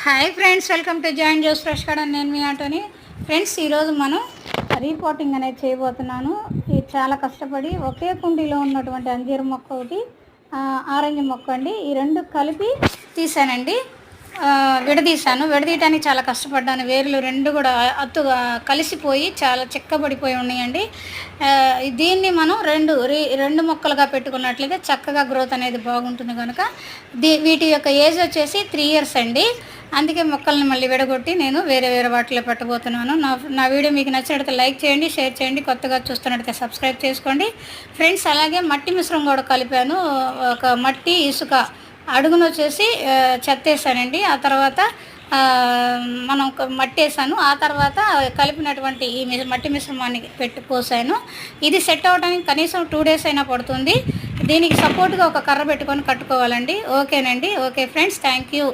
Hi friends, welcome to join జోస్ fresh garden. నేను మీ ఆటోని. ఫ్రెండ్స్, ఈరోజు మనం రీపోటింగ్ అనేది చేయబోతున్నాను. ఇది చాలా కష్టపడి ఒకే కుండీలో ఉన్నటువంటి అంజీర్ మొక్క ఒకటి, ఆరెంజ్ మొక్క అండి, ఈ రెండు కలిపి తీసానండి. విడదీయటానికి చాలా కష్టపడ్డాను. వేర్లు రెండు కూడా అత్తుగా కలిసిపోయి చాలా చిక్కబడిపోయి ఉన్నాయండి. దీన్ని మనం రెండు మొక్కలుగా పెట్టుకున్నట్లయితే చక్కగా గ్రోత్ అనేది బాగుంటుంది కనుక వీటి యొక్క ఏజ్ వచ్చేసి 3 years అండి. అందుకే మొక్కల్ని మళ్ళీ విడగొట్టి నేను వేరే వాటిలో పెట్టబోతున్నాను. నా వీడియో మీకు నచ్చినట్లయితే లైక్ చేయండి, షేర్ చేయండి, కొత్తగా చూస్తున్నట్లయితే సబ్స్క్రైబ్ చేసుకోండి ఫ్రెండ్స్. అలాగే మట్టి మిశ్రమం కూడా కలిపాను. ఒక మట్టి ఇసుక అడుగును వచ్చేసి చెత్త వేసానండి. ఆ తర్వాత మనం మట్టి వేసాను. ఆ తర్వాత కలిపినటువంటి ఈ మట్టి మిశ్రమాన్ని పోసాను. ఇది సెట్ అవ్వడానికి కనీసం 2 days అయినా పడుతుంది. దీనికి సపోర్ట్గా ఒక కర్ర పెట్టుకొని కట్టుకోవాలండి. ఓకేనండి. Okay friends, thank you.